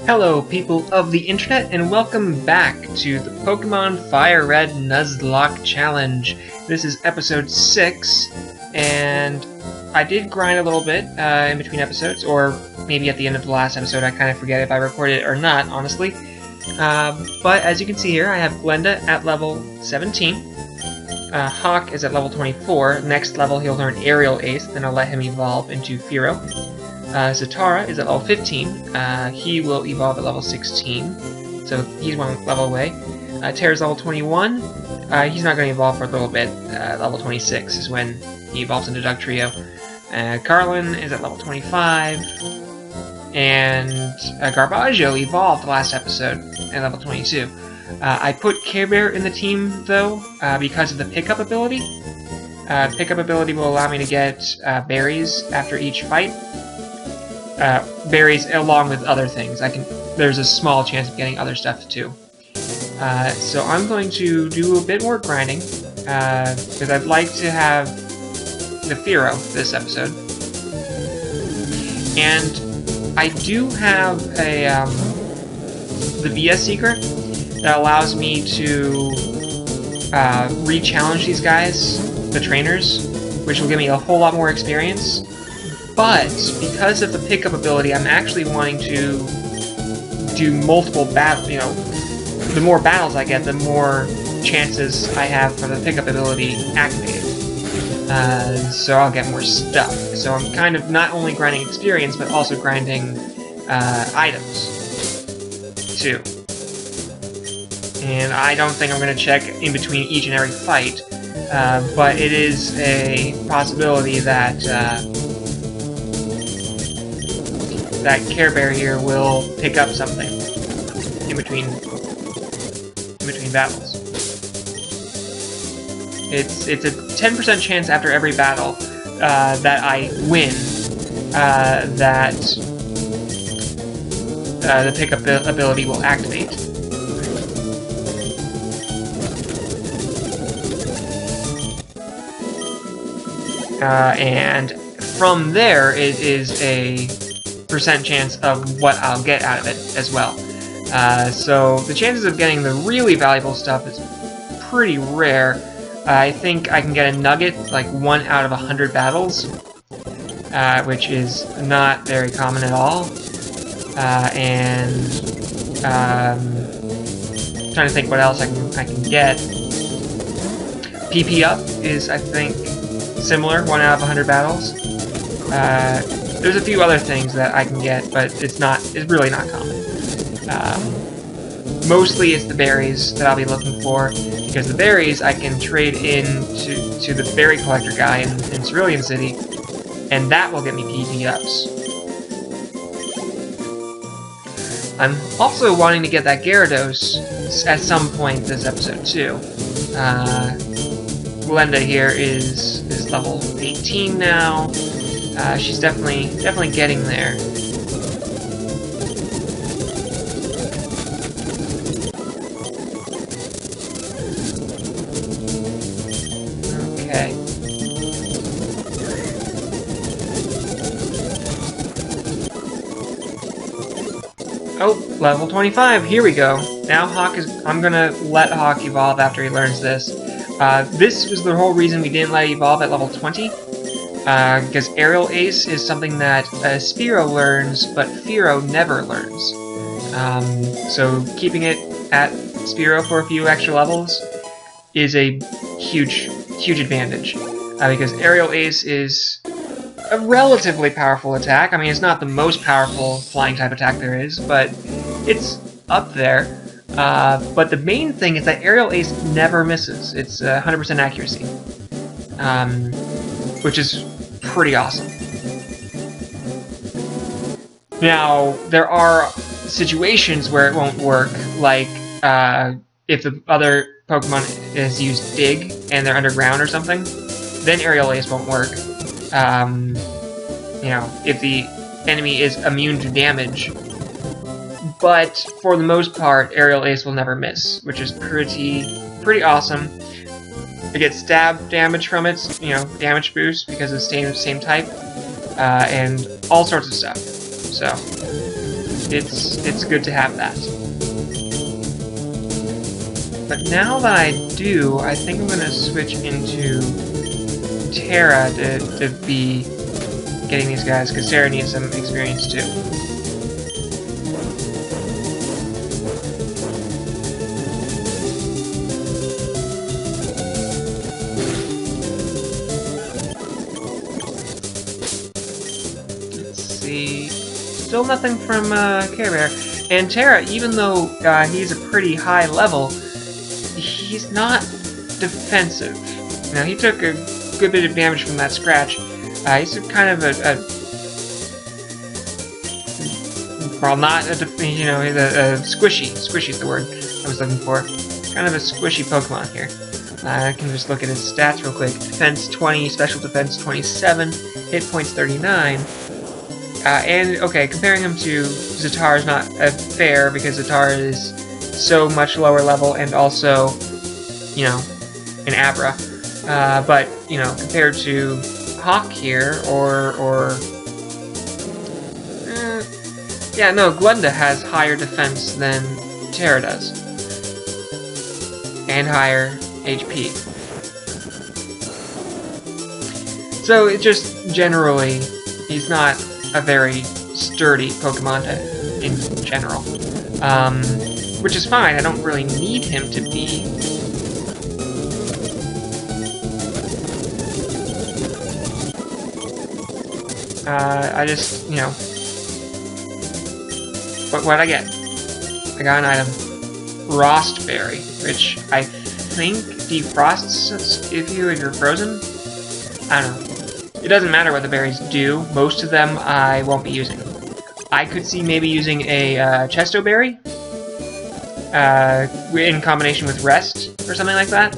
Hello, people of the internet, and welcome back to the Pokemon Fire Red Nuzlocke Challenge. This is episode 6, and I did grind a little bit in between episodes, or maybe at the end of the last episode. I kind of forget if I recorded it or not, honestly. But as you can see here, I have Glenda at level 17. Hawk is at level 24. Next level, he'll learn Aerial Ace, then I'll let him evolve into Fearow. Zatara is at level 15. He will evolve at level 16, so he's one level away. Terra's level 21. He's not going to evolve for a little bit. Level 26 is when he evolves into Dugtrio. Carlin is at level 25. And Garbagio evolved last episode at level 22. I put Carebear in the team, though, because of the pickup ability. Pickup ability will allow me to get berries after each fight. Berries along with other things. There's a small chance of getting other stuff too. So I'm going to do a bit more grinding, because I'd like to have the Fearow this episode. And I do have a the VS secret that allows me to re-challenge these guys, the trainers, which will give me a whole lot more experience. But because of the pickup ability, I'm actually wanting to do multiple battles. You know, the more battles I get, the more chances I have for the pickup ability activated. So I'll get more stuff. So I'm kind of not only grinding experience, but also grinding items too. And I don't think I'm going to check in between each and every fight, but it is a possibility that that Carebear here will pick up something in between battles. It's a 10% chance after every battle that I win that the pickup ability will activate. And from there, it is a percent chance of what I'll get out of it as well. So the chances of getting the really valuable stuff is pretty rare. I think I can get a nugget like 1 out of 100 battles, which is not very common at all. Trying to think what else I can get. PP up is, I think, similar, 1 out of 100 battles. There's a few other things that I can get, but it's really not common. Mostly it's the berries that I'll be looking for, because the berries I can trade in to the berry collector guy in Cerulean City, and that will get me PP ups. I'm also wanting to get that Gyarados at some point this episode too. Glenda here is level 18 now. She's definitely getting there. Okay. Oh, level 25. Here we go. Now I'm gonna let Hawk evolve after he learns this. This was the whole reason we didn't let it evolve at level 20. Because Aerial Ace is something that Spearow learns, but Fearow never learns. So keeping it at Spearow for a few extra levels is a huge advantage. Because Aerial Ace is a relatively powerful attack. I mean, it's not the most powerful flying type attack there is, but it's up there. But the main thing is that Aerial Ace never misses. It's 100% accuracy. Which is pretty awesome. Now, there are situations where it won't work, like if the other Pokemon is used Dig and they're underground or something, then Aerial Ace won't work. You know, if the enemy is immune to damage. But for the most part, Aerial Ace will never miss, which is pretty awesome. I get stab damage from it, you know, damage boost because it's the same type, and all sorts of stuff. So it's good to have that. But now that I do, I think I'm gonna switch into Terra to be getting these guys, because Terra needs some experience too. Let's see. Still nothing from Carebear. And Terra, even though he's a pretty high level, he's not defensive. Now, he took a good bit of damage from that scratch. He's kind of well, not a, you know, he's a squishy. Squishy's the word I was looking for. Kind of a squishy Pokemon here. I can just look at his stats real quick. Defense 20, Special Defense 27, Hit Points 39. And, okay, comparing him to Zatara is not fair, because Zatara is so much lower level and also, you know, an Abra. But, you know, compared to Hawk here, yeah, no, Glenda has higher defense than Terra does. And higher HP. So, it just, generally, he's not a very sturdy Pokemon in general. Which is fine, I don't really need him to be. I just, you know... What'd I get? I got an item. Frostberry, which I think defrosts if you're frozen? I don't know. It doesn't matter what the berries do. Most of them I won't be using. I could see maybe using a Chesto Berry in combination with Rest or something like that.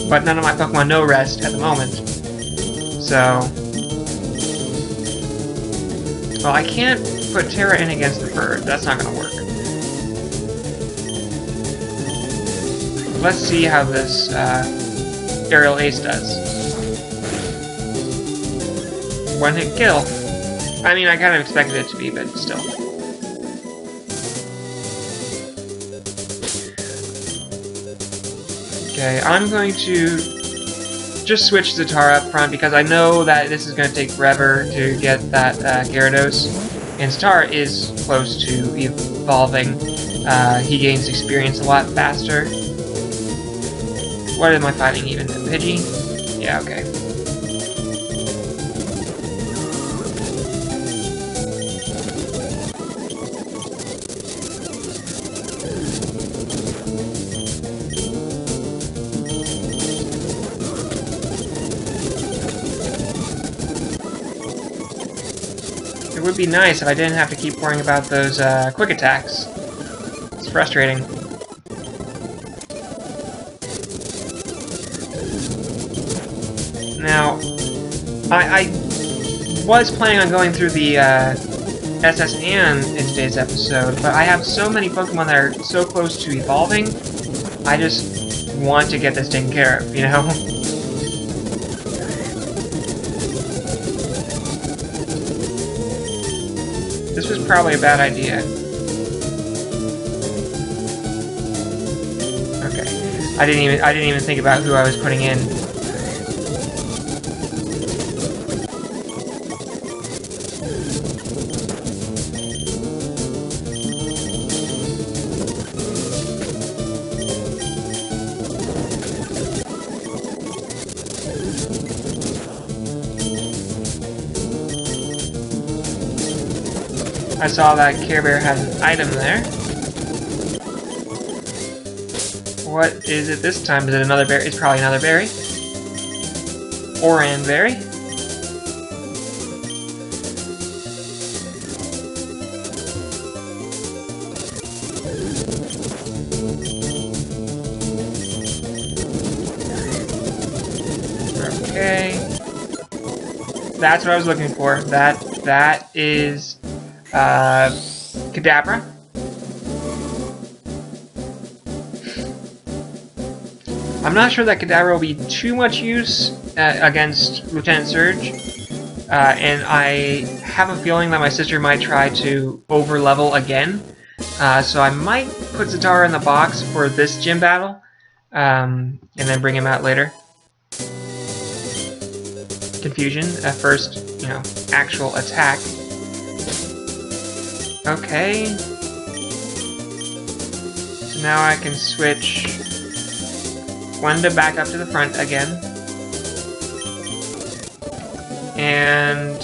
But none of my Pokemon know Rest at the moment. So... Well, I can't put Terra in against the bird. That's not going to work. Let's see how this Aerial Ace does. One-hit kill. I mean, I kind of expected it to be, but still. Okay, I'm going to just switch Zatara up front, because I know that this is going to take forever to get that Gyarados. And Zatara is close to evolving. He gains experience a lot faster. What am I fighting even? A Pidgey? Yeah, okay. It would be nice if I didn't have to keep worrying about those quick attacks. It's frustrating. Now, I was planning on going through the SS Anne in today's episode, but I have so many Pokemon that are so close to evolving, I just want to get this taken care of, you know? This was probably a bad idea. Okay. I didn't even think about who I was putting in. I saw that Carebear had an item there. What is it this time? Is it another berry? It's probably another berry. Oran berry. Okay. That's what I was looking for. That is Kadabra. I'm not sure that Kadabra will be too much use against Lieutenant Surge, and I have a feeling that my sister might try to over-level again. So I might put Zatara in the box for this gym battle, and then bring him out later. Confusion, first, you know, actual attack. Okay. So now I can switch Glenda back up to the front again. And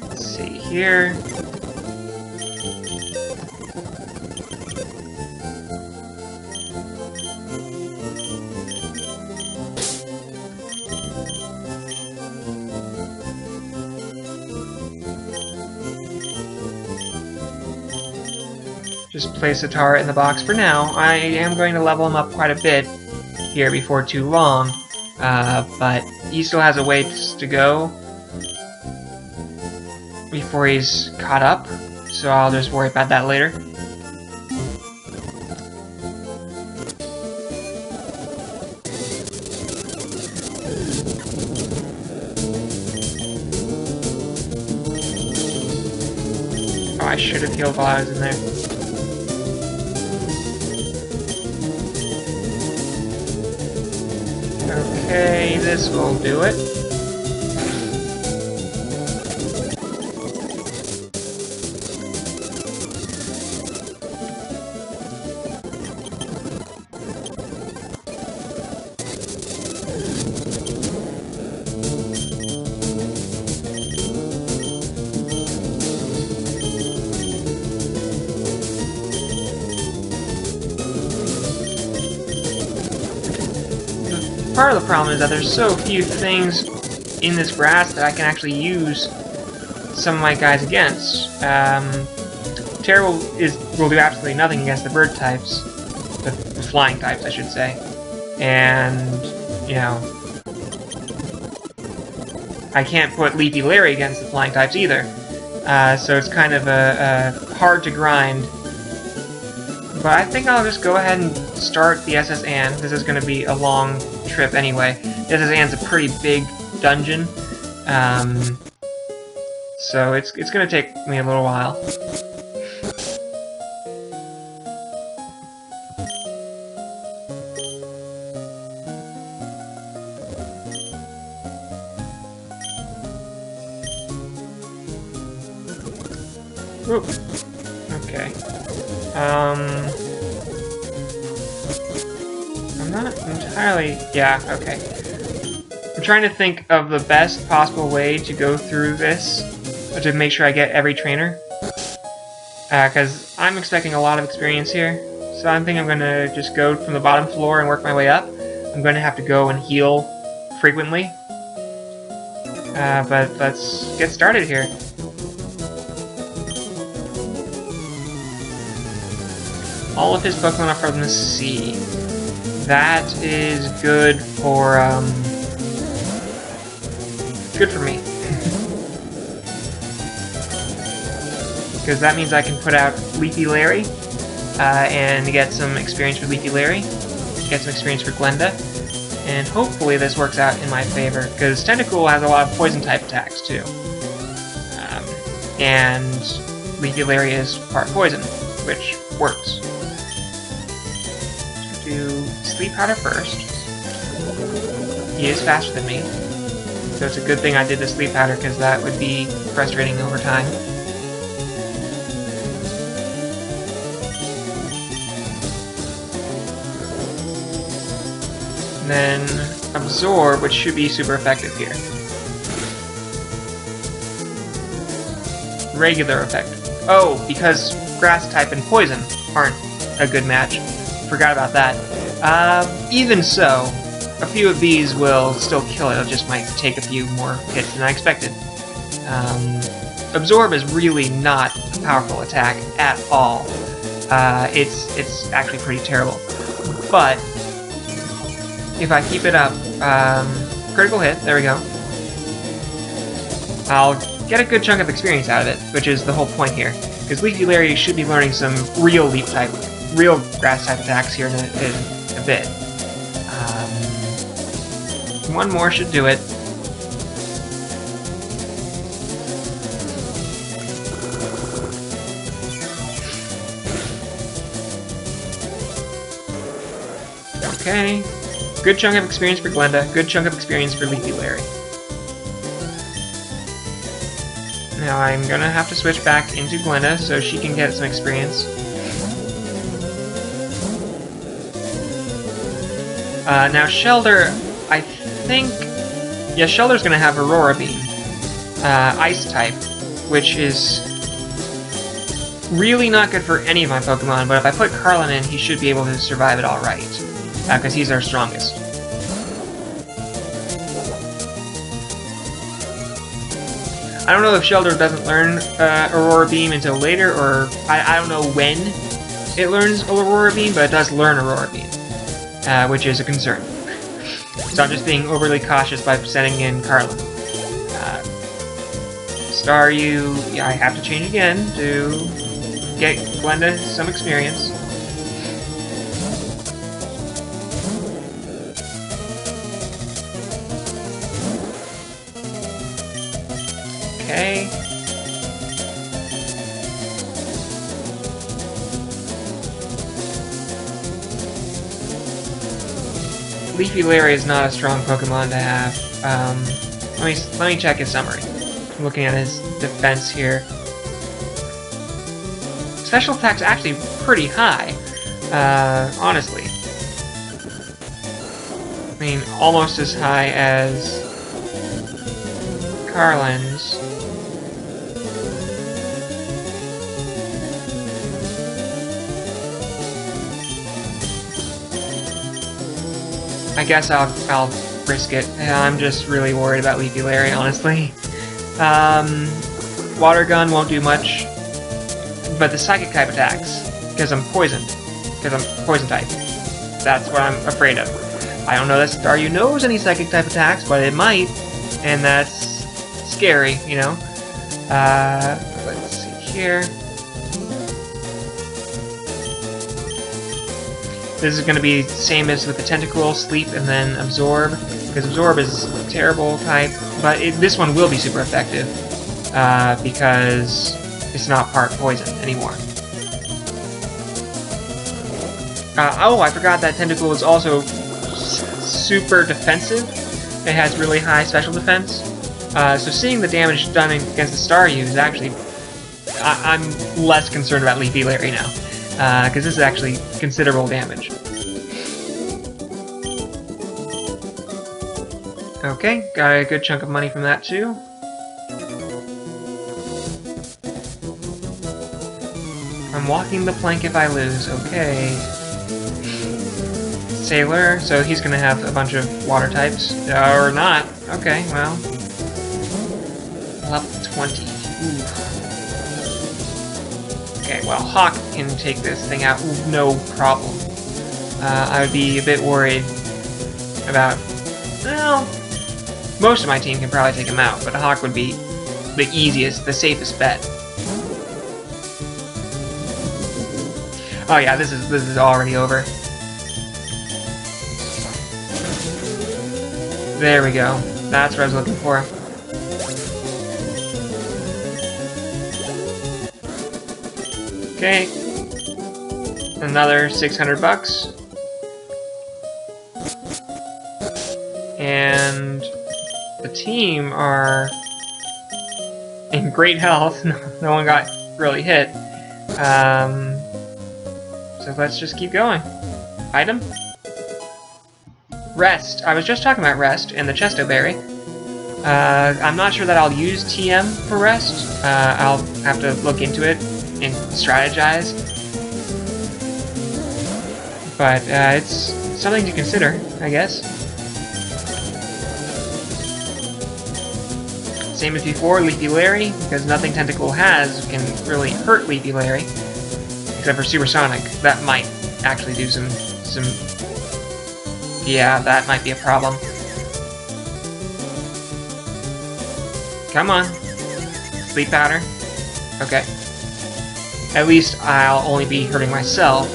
let's see here. Just place Zatara in the box for now. I am going to level him up quite a bit here before too long, but he still has a ways to go before he's caught up, so I'll just worry about that later. Oh, I should have healed while I was in there. Okay, this will do it. Part of the problem is that there's so few things in this grass that I can actually use some of my guys against. Terra will do absolutely nothing against the bird types, the flying types, I should say. And, you know, I can't put LeafyLarry against the flying types either. So it's kind of hard to grind. But I think I'll just go ahead and start the SS Anne. This is going to be a long trip anyway. The SS Anne's a pretty big dungeon, so it's going to take me a little while. Oop. Okay. I'm not entirely... Yeah, okay. I'm trying to think of the best possible way to go through this, to make sure I get every trainer. Because I'm expecting a lot of experience here, so I think I'm going to just go from the bottom floor and work my way up. I'm going to have to go and heal frequently. But let's get started here. All of his Pokemon are from the sea. That is good for, good for me. Because that means I can put out LeafyLarry, and get some experience for LeafyLarry, get some experience for Glenda, and hopefully this works out in my favor, because Tentacool has a lot of poison-type attacks, too. And LeafyLarry is part poison, which works. Do Sleep Powder first. He is faster than me, so it's a good thing I did the Sleep Powder, because that would be frustrating over time. And then Absorb, which should be super effective here. Regular effect. Oh, because Grass type and Poison aren't a good match. Forgot about that. Even so, a few of these will still kill it. It just might take a few more hits than I expected. Absorb is really not a powerful attack at all. It's actually pretty terrible. But if I keep it up, critical hit, there we go. I'll get a good chunk of experience out of it, which is the whole point here. Because LeafyLarry should be learning some real leaf-type, real grass-type attacks here in a bit. One more should do it. Okay. Good chunk of experience for Glenda. Good chunk of experience for LeafyLarry. Now I'm gonna have to switch back into Glenda so she can get some experience. Now Shelter, I think... Yeah, Shelter's gonna have Aurora Beam. Ice type, which is really not good for any of my Pokemon, but if I put Carlin in, he should be able to survive it alright. Because he's our strongest. I don't know if Shelter doesn't learn Aurora Beam until later, or I don't know when it learns Aurora Beam, but it does learn Aurora Beam, which is a concern. So I'm just being overly cautious by setting in Carlin. Staryu, yeah, I have to change again to get Glenda some experience. Okay. LeafyLarry is not a strong Pokemon to have. Let me check his summary. I'm looking at his defense here. Special attack's actually pretty high, honestly. I mean, almost as high as Carlin's. I guess I'll risk it. I'm just really worried about LeafyLarry, honestly. Water Gun won't do much, but the Psychic type attacks, because I'm poisoned. Because I'm poison type. That's what I'm afraid of. I don't know that Staryu knows any Psychic type attacks, but it might, and that's scary, you know? Let's see here. This is going to be the same as with the Tentacool, Sleep, and then Absorb, because Absorb is a terrible type, but this one will be super effective, because it's not part poison anymore. Oh, I forgot that Tentacool is also super defensive. It has really high special defense. So seeing the damage done against the Staryu is actually... I'm less concerned about LeafyLarry now, because this is actually considerable damage. Okay, got a good chunk of money from that too. I'm walking the plank if I lose, okay. Sailor, so he's gonna have a bunch of water types. Or not. Okay, well. Level 20. Ooh. Okay, well, Hawk can take this thing out no problem. I would be a bit worried about... Well, most of my team can probably take him out, but Hawk would be the easiest, the safest bet. Oh yeah, this is already over. There we go. That's what I was looking for. Okay. Another 600 bucks. And the team are in great health. No one got really hit. So let's just keep going. Item? Rest. I was just talking about Rest and the Chesto Berry. I'm not sure that I'll use TM for Rest. I'll have to look into it and strategize. But it's something to consider, I guess. Same as before, LeafyLarry, because nothing Tentacool has can really hurt LeafyLarry, except for Supersonic. That might actually do some... Yeah, that might be a problem. Come on. Sleep Powder. Okay. At least I'll only be hurting myself.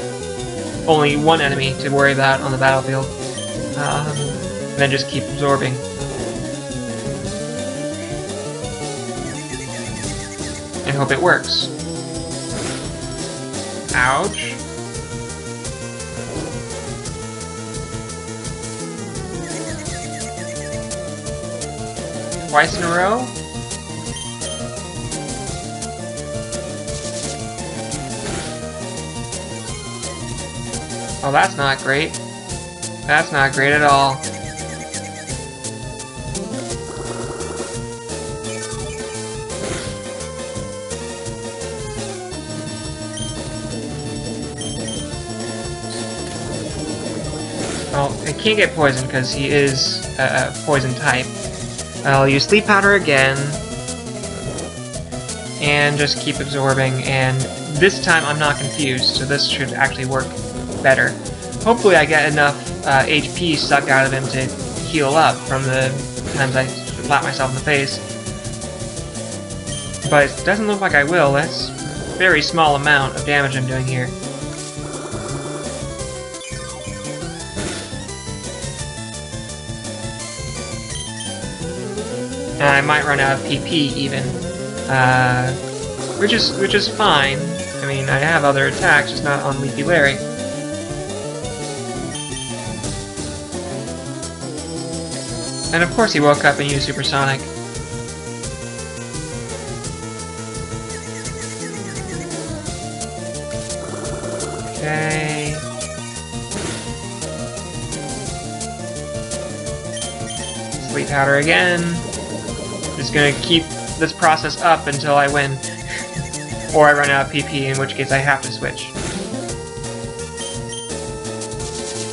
Only one enemy to worry about on the battlefield. And then just keep absorbing. And hope it works. Ouch. twice in a row. Oh, that's not great. That's not great at all. Well, it can't get poisoned because he is a poison type. I'll use Sleep Powder again, and just keep absorbing, and this time I'm not confused, so this should actually work better. Hopefully I get enough HP sucked out of him to heal up from the times I slap myself in the face. But it doesn't look like I will. That's a very small amount of damage I'm doing here. And I might run out of PP even, which is fine. I mean, I have other attacks, just not on LeafyLarry. And of course he woke up and used Supersonic. Okay. Sleep Powder again. Just gonna keep this process up until I win. Or I run out of PP, in which case I have to switch.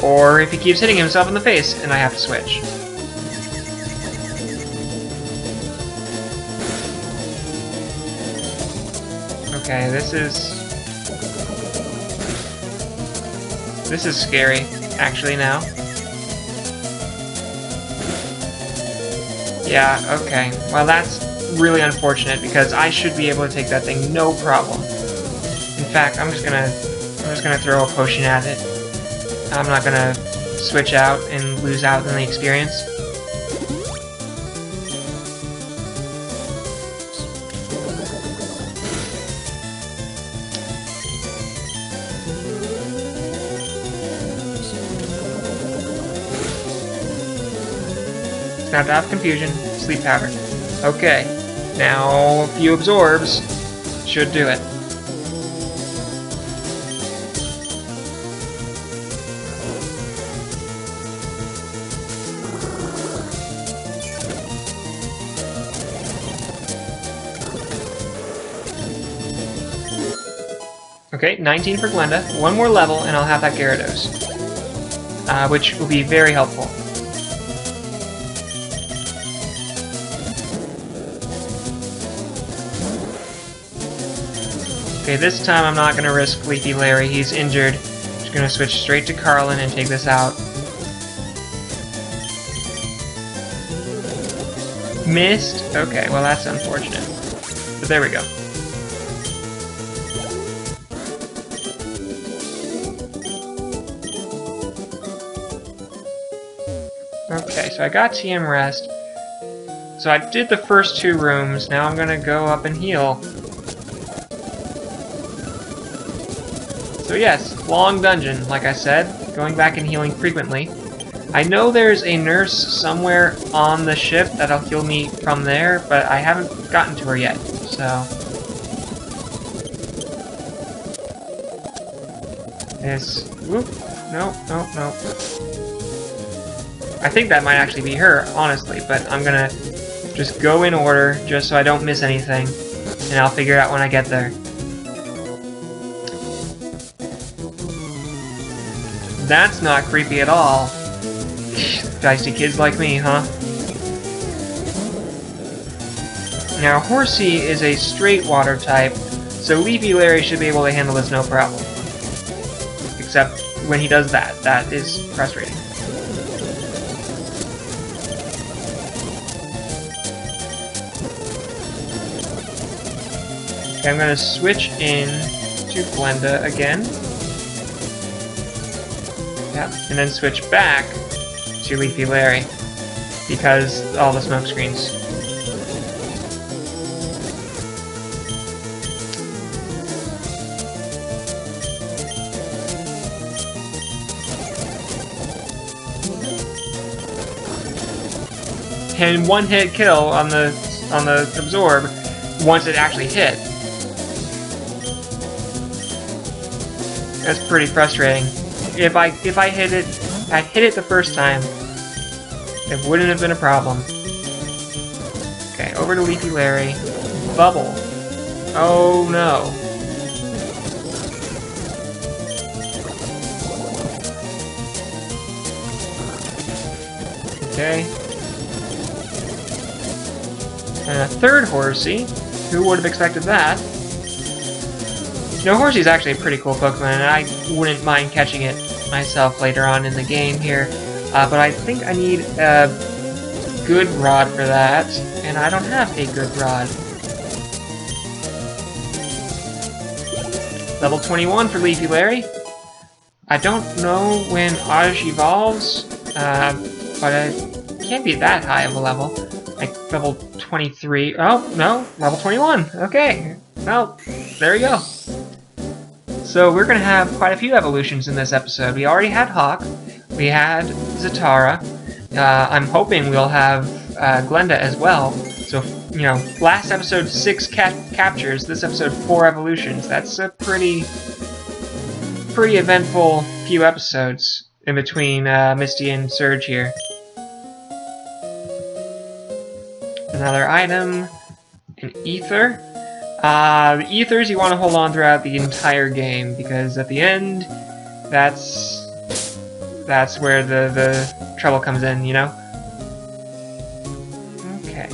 Or if he keeps hitting himself in the face, and I have to switch. Okay, this is scary, actually, now. Yeah, okay. Well, that's really unfortunate, because I should be able to take that thing no problem. In fact, I'm just gonna throw a potion at it. I'm not gonna switch out and lose out on the experience. Snap out of confusion, Sleep Powder. Okay, now a few absorbs should do it. Okay, 19 for Glenda. One more level and I'll have that Gyarados, which will be very helpful. Okay, this time I'm not going to risk LeafyLarry. He's injured. Just going to switch straight to Carlin and take this out. Missed? Okay, well that's unfortunate. But there we go. Okay, so I got TM Rest. So I did the first two rooms. Now I'm going to go up and heal. So yes, long dungeon, like I said, going back and healing frequently. I know there's a nurse somewhere on the ship that'll heal me from there, but I haven't gotten to her yet, so... Whoop, no. I think that might actually be her, honestly, but I'm gonna just go in order, just so I don't miss anything, and I'll figure it out when I get there. That's not creepy at all. Feisty kids like me, huh? Now, Horsey is a straight water type, so LeafyLarry should be able to handle this no problem. Except when he does that. That is frustrating. Okay, I'm going to switch in to Glenda again. Yep, and then switch back to LeafyLarry because all the smoke screens. can one-hit kill on the absorb once it actually hit. That's pretty frustrating. If I hit it the first time, it wouldn't have been a problem. Okay, over to LeafyLarry. Bubble. Oh no. Okay. And a third Horsey. Who would have expected that? You know, Horsey's actually a pretty cool Pokemon, and I wouldn't mind catching it myself later on in the game here. But I think I need a good rod for that, and I don't have a good rod. Level 21 for LeafyLarry. I don't know when Oddish evolves, but it can't be that high of a level. Like level 23. Oh, no, level 21. Okay. Well, there we go. So we're going to have quite a few evolutions in this episode. We already had Hawk. We had Zatara. I'm hoping we'll have Glenda as well. So, you know, last episode 6 captures, this episode 4 evolutions. That's a pretty eventful few episodes in between Misty and Surge here. Another item, an Ether. The Ethers you want to hold on throughout the entire game, because at the end, that's where the trouble comes in, you know? Okay.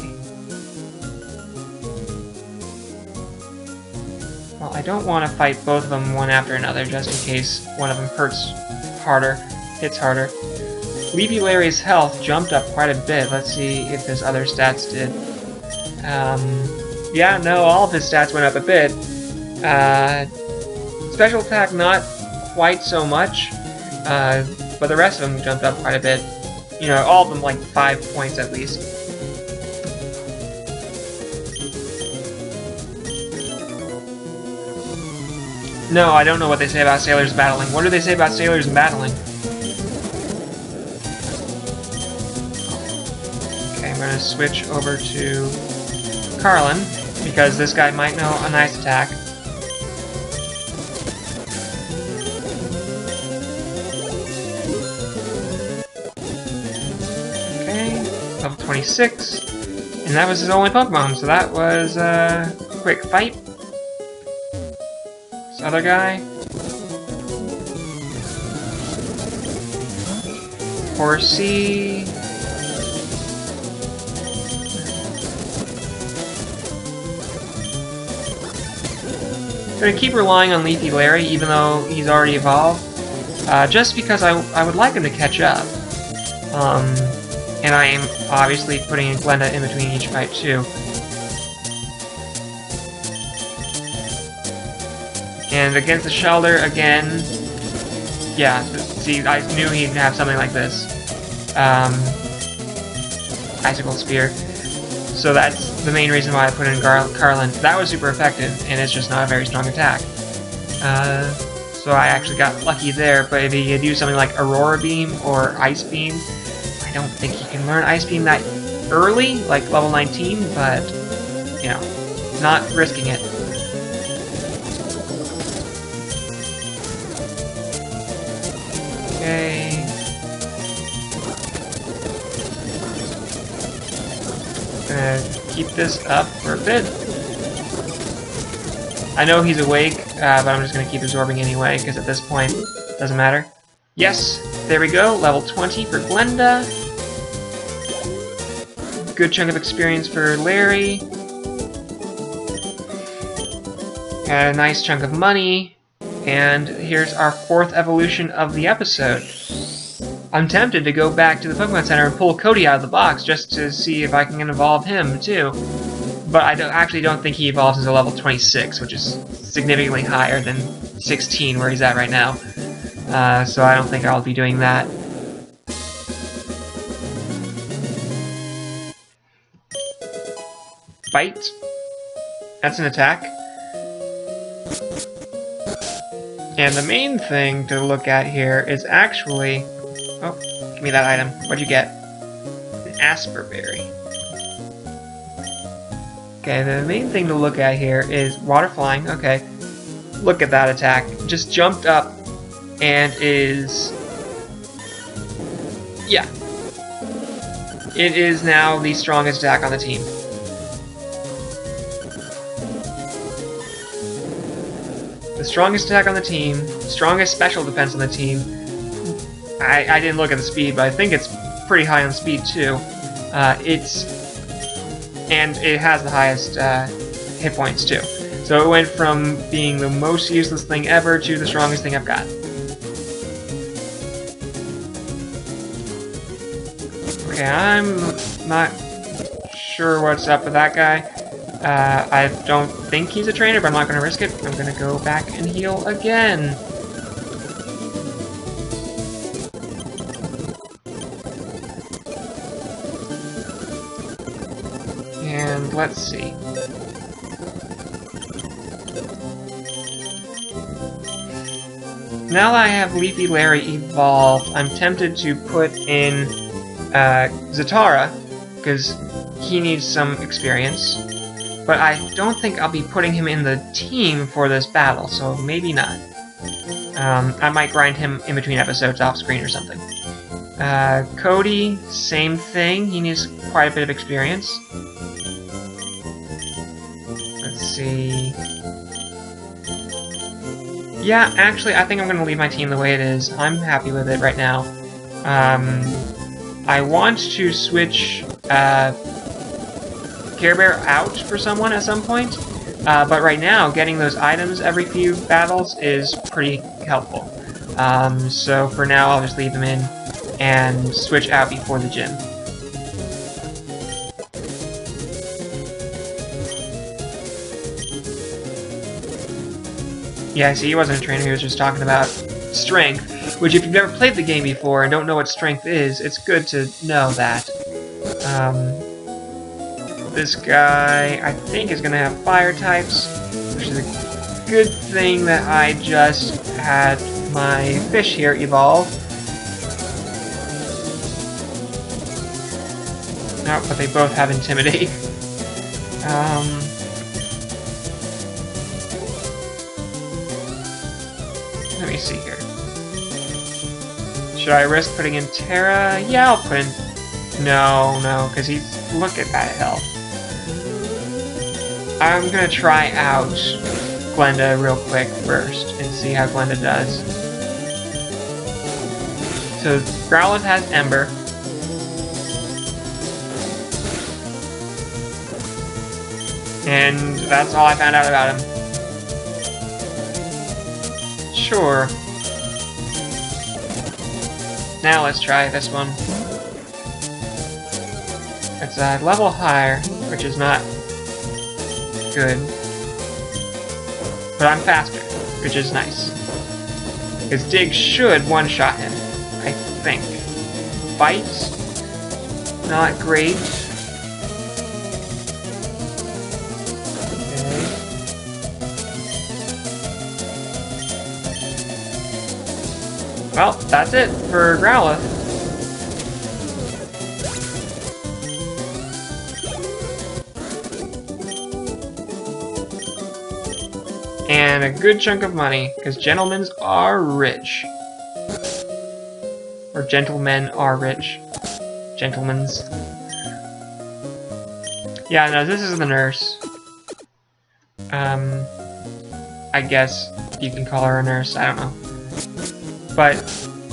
Well, I don't want to fight both of them one after another, just in case one of them hits harder. LeafyLarry's health jumped up quite a bit. Let's see if his other stats did. Yeah, no, all of his stats went up a bit. Special attack, not quite so much, but the rest of them jumped up quite a bit. You know, all of them like 5 points at least. No, I don't know what they say about sailors battling. What do they say about sailors and battling? Okay, I'm gonna switch over to Carlin, because this guy might know a nice attack. Okay, level 26. And that was his only Pokemon, so that was a quick fight. This other guy. Horsey. I'm gonna keep relying on LeafyLarry, even though he's already evolved, just because I would like him to catch up. And I am obviously putting in Glenda in between each fight too. And against the Shelter again, yeah. See, I knew he'd have something like this. Icicle Spear. So that's the main reason why I put in Carlin. That was super effective, and it's just not a very strong attack. So I actually got lucky there, but if he could do something like Aurora Beam or Ice Beam, I don't think he can learn Ice Beam that early, like level 19, but, you know, not risking it. Okay. Gonna keep this up for a bit. I know he's awake, but I'm just gonna keep absorbing anyway, because at this point, it doesn't matter. Yes, there we go, level 20 for Glenda. Good chunk of experience for Larry. Got a nice chunk of money. And here's our 4th evolution of the episode. I'm tempted to go back to the Pokemon Center and pull Cody out of the box just to see if I can evolve him too. But I actually don't think he evolves until level 26, which is significantly higher than 16 where he's at right now. So I don't think I'll be doing that. Bite. That's an attack. And the main thing to look at here is actually... Oh, give me that item. What'd you get? An Asperberry. Okay, the main thing to look at here is water flying. Okay, look at that attack. Just jumped up and is... yeah. It is now the strongest attack on the team. The strongest attack on the team, strongest special defense on the team. I didn't look at the speed, but I think it's pretty high on speed too. And it has the highest hit points too. So it went from being the most useless thing ever to the strongest thing I've got. Okay, I'm not sure what's up with that guy. I don't think he's a trainer, but I'm not going to risk it. I'm going to go back and heal again. And let's see. Now that I have LeafyLarry evolved, I'm tempted to put in Zatara, because he needs some experience. But I don't think I'll be putting him in the team for this battle, so maybe not. I might grind him in between episodes off screen or something. Cody, same thing. He needs quite a bit of experience. Let's see. Yeah, actually, I think I'm going to leave my team the way it is. I'm happy with it right now. I want to switch Carebear out for someone at some point, but right now, getting those items every few battles is pretty helpful. So for now, I'll just leave them in and switch out before the gym. Yeah, see, he wasn't a trainer, he was just talking about strength, which if you've never played the game before and don't know what strength is, it's good to know that. This guy, I think, is going to have fire types, which is a good thing that I just had my fish here evolve. No, but they both have Intimidate. Let me see here. Should I risk putting in Terra? Yeah, I'll put in... No, because he's... Look at that health. I'm gonna try out Glenda real quick first and see how Glenda does. So Growlithe has Ember. And that's all I found out about him. Sure. Now let's try this one. It's a level higher, which is not good. But I'm faster, which is nice. Because Dig should one-shot him, I think. Bite? Not great. Okay. Well, that's it for Growlithe. And a good chunk of money, because gentlemen are rich. Or gentlemen are rich. Gentlemen's. Yeah, no, this is the nurse. I guess you can call her a nurse, I don't know. But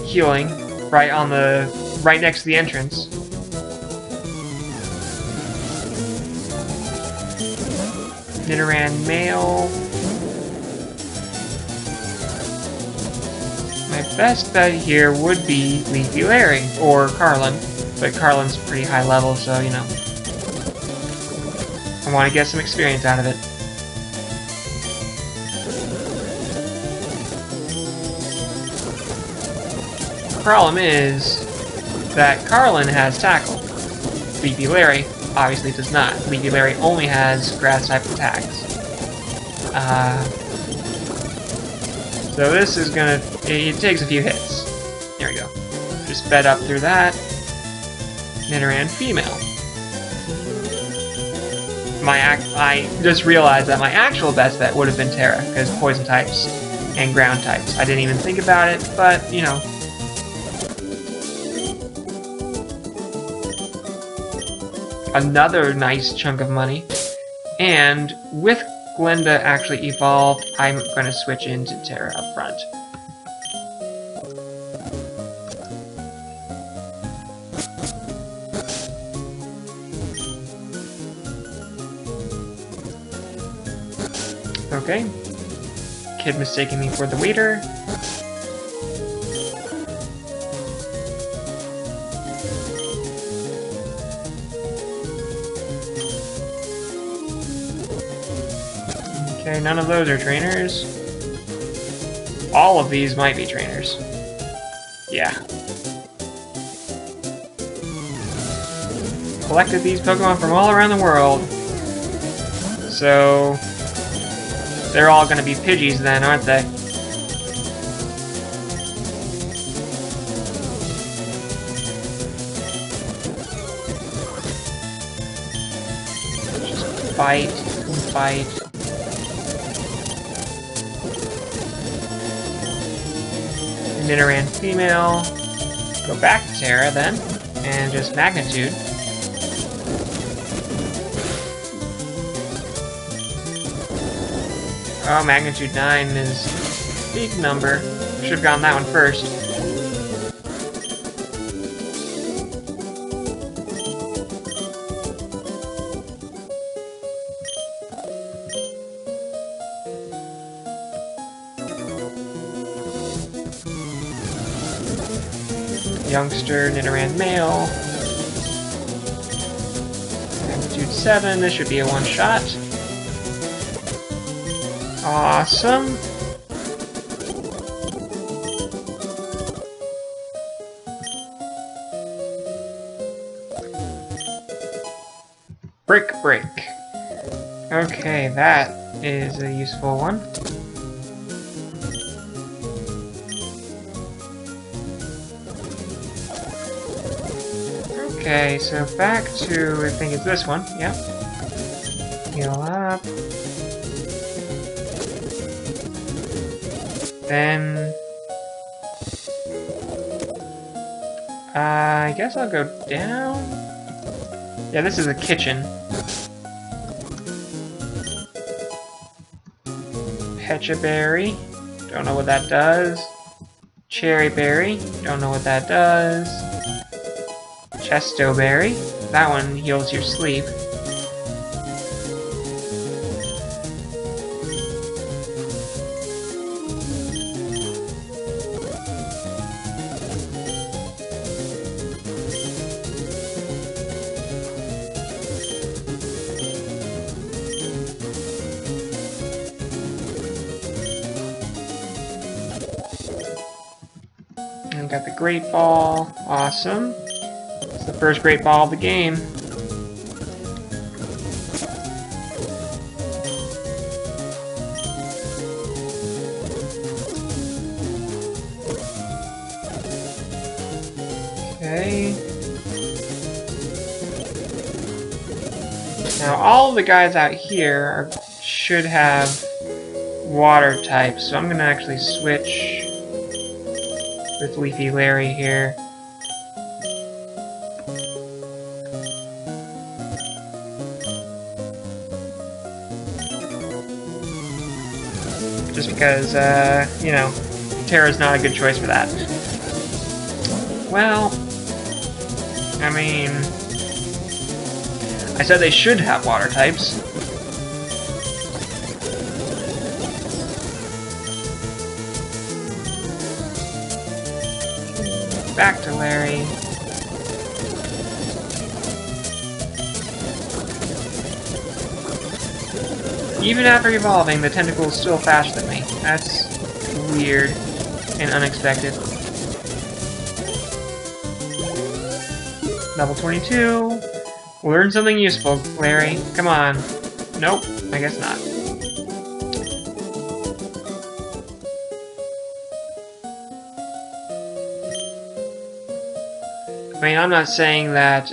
healing, right next to the entrance. Nidoran male. My best bet here would be LeafyLarry or Carlin, but Carlin's pretty high level, so you know. I want to get some experience out of it. The problem is that Carlin has Tackle. LeafyLarry obviously does not. LeafyLarry only has grass type attacks. So this is gonna... It takes a few hits. There we go. Just sped up through that. Nidoran female. I just realized that my actual best bet would have been Terra, because poison types and ground types. I didn't even think about it, but, you know. Another nice chunk of money. And with Glenda actually evolved, I'm going to switch into Terra up front. Okay. Kid mistaking me for the waiter. Okay, none of those are trainers. All of these might be trainers. Yeah. Collected these Pokemon from all around the world. So they're all gonna be Pidgeys then, aren't they? Just fight and fight. Nidoran female. Go back to Terra then, and just Magnitude. Oh, Magnitude 9 is a big number. Should have gotten that one first. Youngster, Nidoran male. Magnitude 7, this should be a one-shot. Awesome. Brick. Okay, that is a useful one. Okay, so back to, I think it's this one, yep. Heal up. Then I guess I'll go down. Yeah, this is a kitchen. Pecha Berry, don't know what that does. Cherry Berry, don't know what that does. Chesto Berry, that one heals your sleep. Got the Great Ball. Awesome. It's the first Great Ball of the game. Okay. Now all the guys out here should have water types, so I'm gonna actually switch with LeafyLarry here. Just because, you know, Terra's not a good choice for that. Well, I mean, I said they should have water types. Back to Larry. Even after evolving, the tentacle is still faster than me. That's weird and unexpected. Level 22. Learn something useful, Larry. Come on. Nope, I guess not. mean, I'm not saying that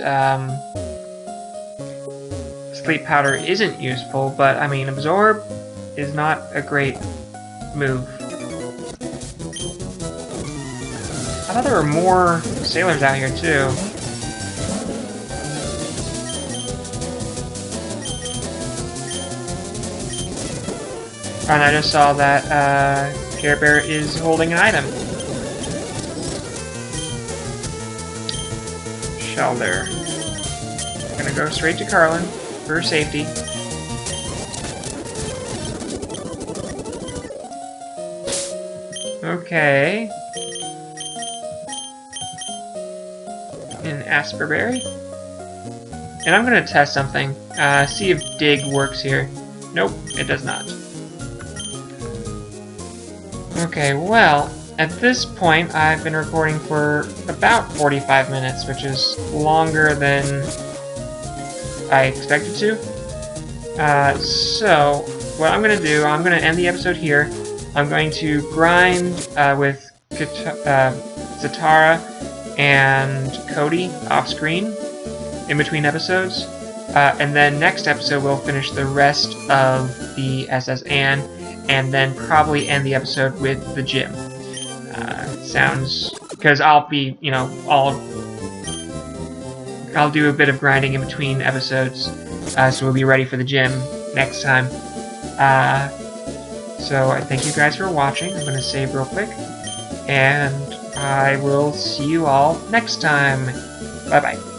sleep powder isn't useful, but I mean, absorb is not a great move. I thought there were more sailors out here too. And I just saw that Carebear is holding an item. Shelter. Gonna go straight to Carlin for safety. Okay. An Asperberry. And I'm gonna test something. See if Dig works here. Nope, it does not. Okay, well, at this point, I've been recording for about 45 minutes, which is longer than I expected to. So, what I'm going to do, I'm going to end the episode here. I'm going to grind with Zatara and Cody off-screen in between episodes. And then next episode, we'll finish the rest of the SS Anne, and then probably end the episode with the gym. Sounds... because I'll be, you know, I'll do a bit of grinding in between episodes, so we'll be ready for the gym next time. So I thank you guys for watching. I'm going to save real quick, and I will see you all next time. Bye-bye.